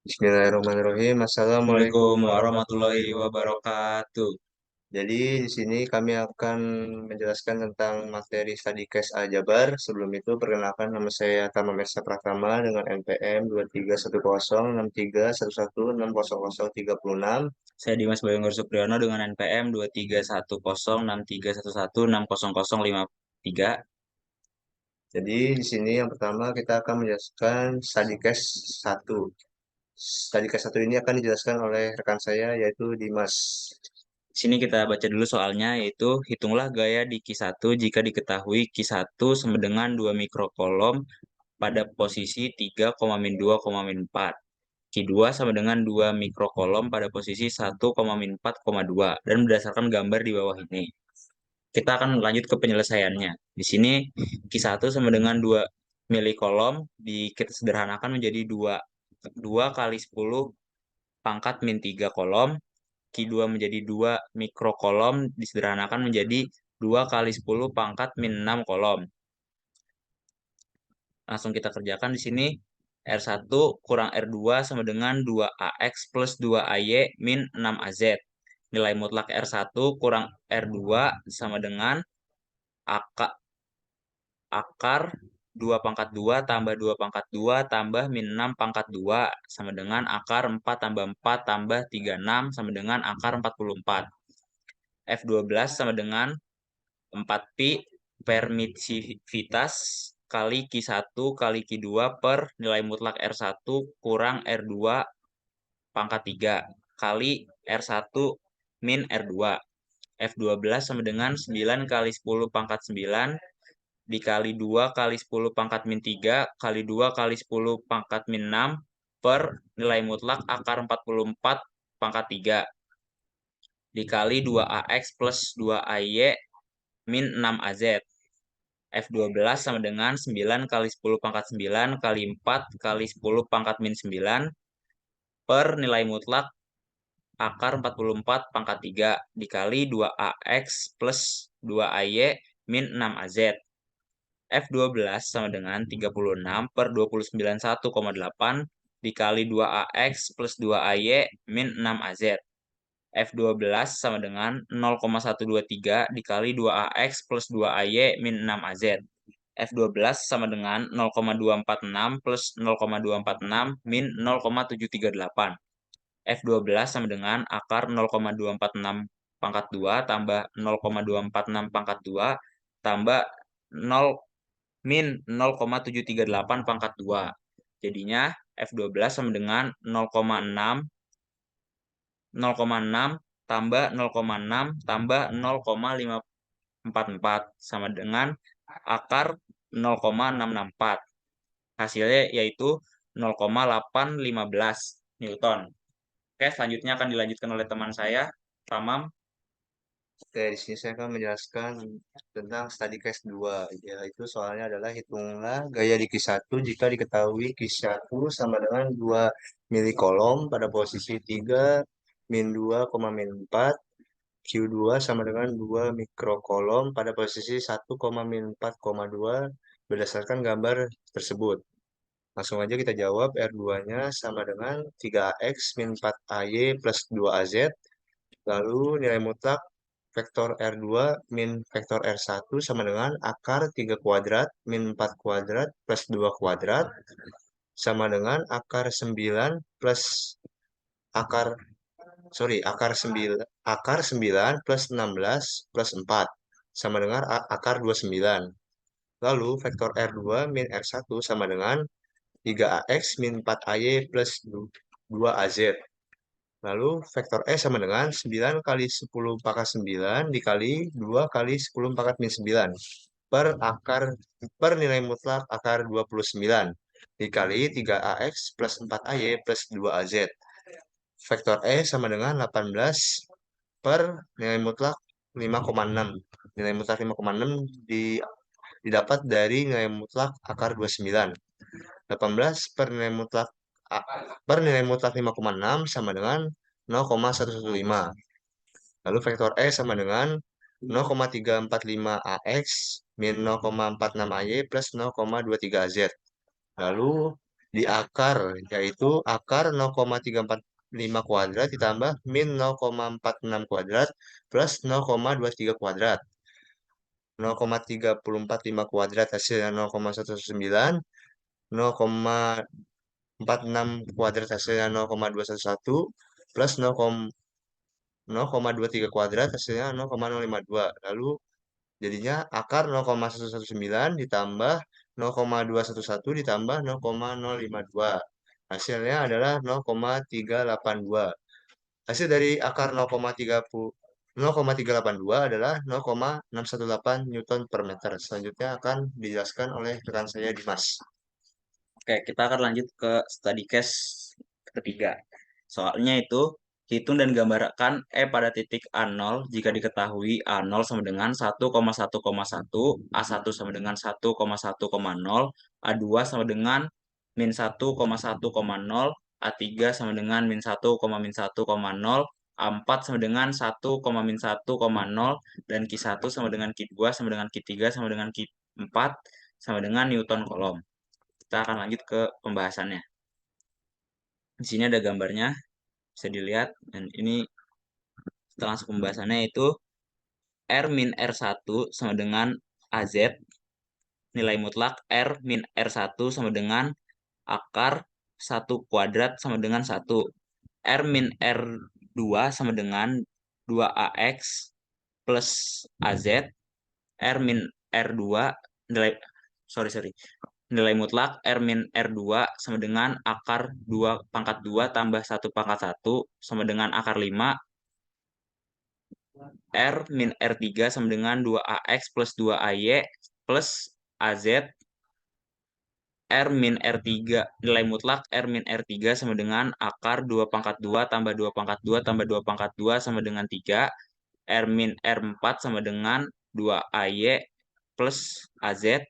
Bismillahirrahmanirrahim. Assalamualaikum Assalamualaikum warahmatullahi warahmatullahi wabarakatuh. wabarakatuh. Jadi di sini kami akan menjelaskan tentang materi study case aljabar. Sebelum itu perkenalkan nama saya Tama Mersa Pratama dengan NPM 23106311603036. Saya Dimas Bayanggur Supriyono dengan NPM 2310631160053. Jadi di sini yang pertama kita akan menjelaskan study case 1. Study case 1 ini akan dijelaskan oleh rekan saya yaitu Dimas. Di sini kita baca dulu soalnya, yaitu hitunglah gaya di Q1 jika diketahui Q1 sama dengan 2 mikrokolom pada posisi 3, min 2, min 4. Q2 sama dengan 2 mikrokolom pada posisi 1, min 4, 2. Dan berdasarkan gambar di bawah ini, kita akan lanjut ke penyelesaiannya. Di sini Q1 sama dengan 2 milikolom, kita sederhanakan menjadi 2 kali 10 pangkat min 3 kolom. Q2 menjadi 2 mikrokolom, disederhanakan menjadi 2 kali 10 pangkat min 6 kolom. Langsung kita kerjakan di sini. R1 kurang R2 sama dengan 2AX plus 2AY min 6AZ. Nilai mutlak R1 kurang R2 sama dengan akar 2 pangkat 2 tambah 2 pangkat 2 tambah min 6 pangkat 2 sama dengan akar 4 tambah 4 tambah 36 sama dengan akar 44. F12 sama dengan 4 pi permisivitas kali Q1 kali Q2 per nilai mutlak R1 kurang R2 pangkat 3 kali R1 min R2. F12 sama dengan 9 kali 10 pangkat 9 dikali 2 kali 10 pangkat min 3 kali 2 kali 10 pangkat min 6 per nilai mutlak akar 44 pangkat 3 dikali 2AX plus 2AY min 6AZ. F12 sama dengan 9 kali 10 pangkat 9 kali 4 kali 10 pangkat min 9 per nilai mutlak akar 44 pangkat 3 dikali 2AX plus 2AY min 6AZ. F12 sama dengan 36 per 291,8 dikali 2AX plus 2AY min 6AZ. F12 sama dengan 0,123 dikali 2AX plus 2AY min 6AZ. F12 sama dengan 0,246 plus 0,246 min 0,738. F12 sama dengan akar 0,246 pangkat 2 tambah 0,246 pangkat 2 tambah 0 min 0,738 pangkat 2. Jadinya F12 sama dengan 0,6 tambah 0,6 tambah 0,544 sama dengan akar 0,664. Hasilnya yaitu 0,815 Newton. Oke, selanjutnya akan dilanjutkan oleh teman saya, Ramam. Oke, di sini saya akan menjelaskan tentang study case 2, yaitu soalnya adalah hitunglah gaya di Q1 jika diketahui Q1 sama dengan 2 milikolom pada posisi 3, min 2, min 4, Q2 sama dengan 2 mikrokolom pada posisi 1, min 4, 2 berdasarkan gambar tersebut. Langsung aja kita jawab R2-nya sama dengan 3AX min 4AY plus 2AZ. Lalu nilai mutlak vektor R2 min vektor R1 sama dengan akar 3 kuadrat min 4 kuadrat plus 2 kuadrat sama dengan akar akar akar 9 plus 16 plus 4 sama dengan akar 29. Lalu vektor R2 min R1 sama dengan 3AX min 4AY plus 2AZ. Lalu vektor E sama dengan 9 kali 10 pangkat 9 dikali 2 kali 10 pangkat min 9 per nilai mutlak akar 29 dikali 3AX plus 4AY plus 2AZ. Vektor E sama dengan 18 per nilai mutlak 5,6. Nilai mutlak 5,6 didapat dari nilai mutlak akar 29. 18 per nilai mutlak 5,6 sama dengan 0,115. Lalu vektor E sama dengan 0,345 AX min 0,46 AY plus 0,23 AZ. Lalu di akar, yaitu akar 0,345 kuadrat ditambah min 0,46 kuadrat plus 0,23 kuadrat. 0,345 kuadrat hasilnya 0,119, 0,46 kuadrat hasilnya 0,211, plus 0,23 kuadrat hasilnya 0,052. Lalu jadinya akar 0,119 ditambah 0,211 ditambah 0,052. Hasilnya adalah 0,382. Hasil dari akar 0,382 adalah 0,618 Newton per meter. Selanjutnya akan dijelaskan oleh rekan saya Dimas. Oke, kita akan lanjut ke study case ketiga. Soalnya itu, hitung dan gambarkan pada titik A0 jika diketahui A0 sama dengan 1,1,1, A1 sama dengan 1,1,0, A2 sama dengan min 1,1,0, A3 sama dengan min 1,1,0, A4 sama dengan 1,-1,0, dan Q1 sama dengan Q2 sama dengan Q3 sama dengan Q4 sama dengan Newton kolom. Kita akan lanjut ke pembahasannya. Di sini ada gambarnya, bisa dilihat. Dan ini kita langsung pembahasannya, yaitu R min R1 sama dengan AZ. Nilai mutlak R min R1 sama dengan akar 1 kuadrat sama dengan 1. R min R2 sama dengan 2AX plus AZ. R min R2 nilai sorry nilai mutlak R min R2 sama dengan akar 2 pangkat 2 tambah 1 pangkat 1 sama dengan akar 5. R min R3 sama dengan 2AX plus 2AY plus AZ. R min R3 nilai mutlak R min R3 sama dengan akar 2 pangkat 2 tambah 2 pangkat 2 tambah 2 pangkat 2 sama dengan 3. R min R4 sama dengan 2AY plus AZ.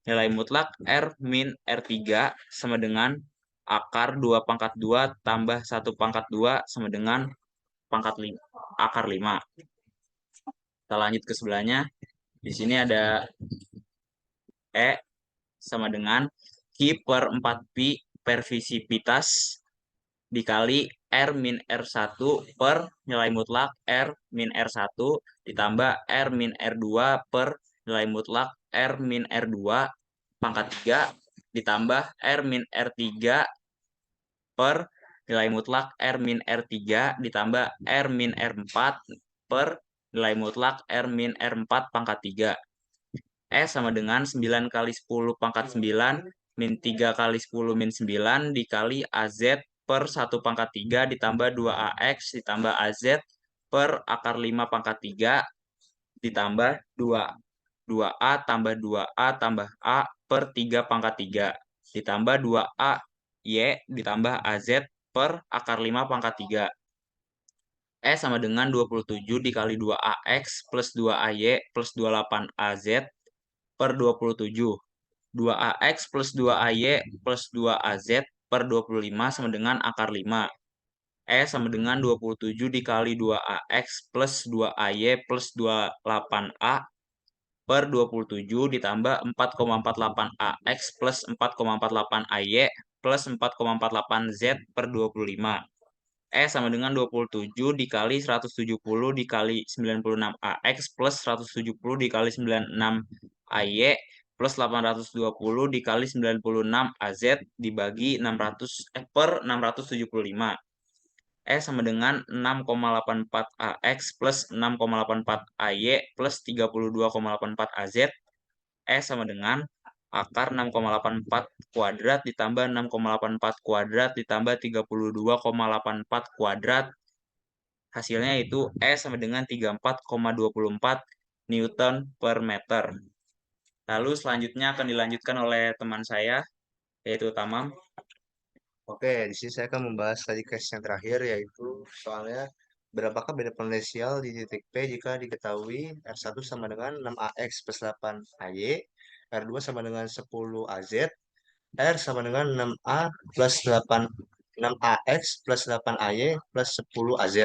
Nilai mutlak R min R3 sama dengan akar 2 pangkat 2 tambah 1 pangkat 2 sama dengan pangkat 5, akar 5. Kita lanjut ke sebelahnya. Di sini ada E sama dengan Q per 4Pi per visivitas dikali R min R1 per nilai mutlak R min R1 ditambah R min R2 per nilai mutlak R min R2 pangkat 3 ditambah R min R3 per nilai mutlak R min R3 ditambah R min R4 per nilai mutlak R min R4 pangkat 3. Sama dengan 9 kali 10 pangkat 9 min 3 kali 10 min 9 dikali AZ per 1 pangkat 3 ditambah 2AX ditambah AZ per akar 5 pangkat 3 ditambah 2A tambah 2A tambah A per 3 pangkat 3 ditambah 2A Y ditambah AZ per akar 5 pangkat 3. Sama dengan 27 dikali 2AX plus 2AY plus 28AZ per 27. 2AX plus 2AY plus 2AZ per 25 sama dengan akar 5. Sama dengan 27 dikali 2AX plus 2AY plus 28A per 27 ditambah 4,48AX plus 4,48AY plus 4,48Z per 25. Sama dengan 27 dikali 170 dikali 96AX plus 170 dikali 96AY plus 820 dikali 96AZ dibagi 600 per 675. Sama dengan 6,84AX plus 6,84AY plus 32,84AZ. Sama dengan akar 6,84 kuadrat ditambah 6,84 kuadrat ditambah 32,84 kuadrat. Hasilnya itu sama dengan 34,24 Newton per meter. Lalu selanjutnya akan dilanjutkan oleh teman saya, yaitu Tamam. Oke, di sini saya akan membahas tadi case yang terakhir, yaitu soalnya berapakah beda potensial di titik P jika diketahui R1 sama dengan 6AX plus 8AY, R2 sama dengan 10AZ, R sama dengan 6A plus 8, 6AX plus 8AY plus 10AZ.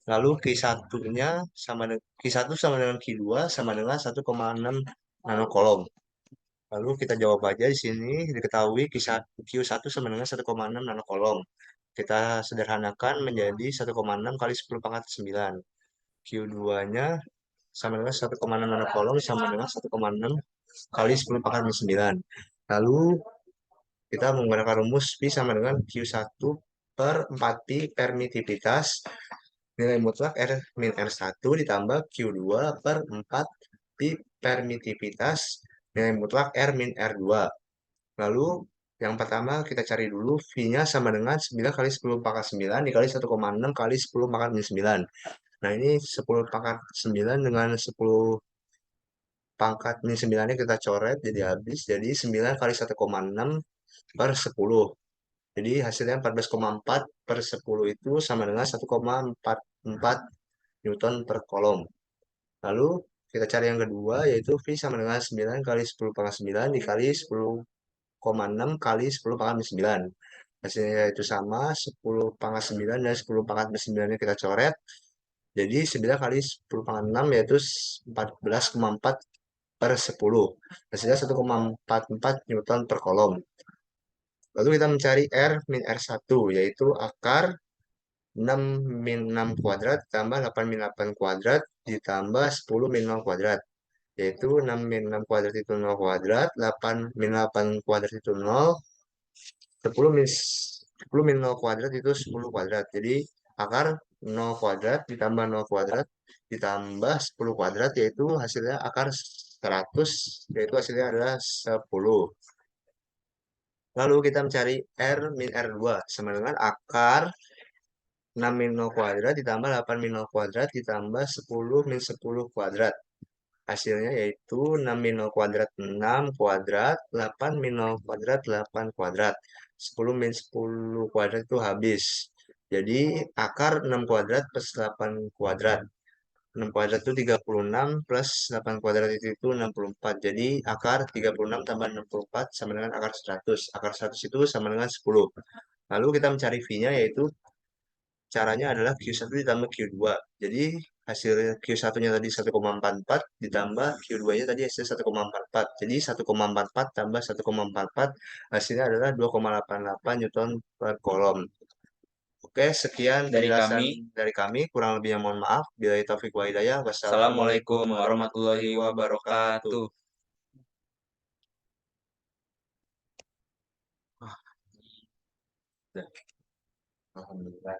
Lalu Q1-nya Q1 sama dengan Q2 sama dengan 1,6 nanokolom. Lalu kita jawab aja di sini diketahui Q1 sama dengan 1,6 nanocoulomb. Kita sederhanakan menjadi 1,6 kali 10 pangkat 9. Q2-nya sama dengan 1,6 nanocoulomb sama dengan 1,6 kali 10 pangkat 9. Lalu kita menggunakan rumus P sama dengan Q1 per 4Pi permitivitas nilai mutlak R min R1 ditambah Q2 per 4Pi permitivitas nilai mutlak R min R2. Lalu yang pertama kita cari dulu V-nya sama dengan 9 kali 10 pangkat 9 dikali 1,6 kali 10 pangkat min 9. Nah ini 10 pangkat 9 dengan 10 pangkat min 9-nya kita coret jadi habis. Jadi 9 kali 1,6 per 10. Jadi hasilnya 14,4 per 10 itu sama dengan 1,44 Newton per kolom. Lalu kita cari yang kedua yaitu V sama dengan 9 kali 10 pangkat 9 dikali 10,6 kali 10 pangkat min 9. Hasilnya itu sama 10 pangkat 9 dan 10 pangkat min 9 nya kita coret. Jadi 9 kali 10 pangkat 6 yaitu 14,4 per 10. Hasilnya 1,44 Newton per kolom. Lalu kita mencari R min R1 yaitu akar 6 min 6 kuadrat ditambah 8 min 8 kuadrat ditambah 10 min 0 kuadrat. Yaitu 6 min 6 kuadrat itu 0 kuadrat, 8 min 8 kuadrat itu 0, 10 min 0 kuadrat itu 10 kuadrat. Jadi akar 0 kuadrat ditambah 0 kuadrat ditambah 10 kuadrat yaitu hasilnya akar 100 yaitu hasilnya adalah 10. Lalu kita mencari R min R2 sama dengan akar 6 min 0 kuadrat ditambah 8 min 0 kuadrat ditambah 10 min 10 kuadrat. Hasilnya yaitu 6 min 0 kuadrat 6 kuadrat, 8 min 0 kuadrat 8 kuadrat. 10 min 10 kuadrat itu habis. Jadi akar 6 kuadrat plus 8 kuadrat. 6 kuadrat itu 36 plus 8 kuadrat itu 64. Jadi akar 36 tambah 64 sama dengan akar 100. Akar 100 itu sama dengan 10. Lalu kita mencari V-nya yaitu caranya adalah Q1 ditambah Q2. Jadi hasil Q1-nya tadi 1,44 ditambah Q2-nya tadi hasil 1,44. Jadi 1,44 tambah 1,44 hasilnya adalah 2,88 Newton per kolom. Oke, sekian Dari penjelasan kami. dari kami. Kurang lebihnya mohon maaf. Bila taufik wa hidayah. Assalamualaikum warahmatullahi wabarakatuh. Alhamdulillah.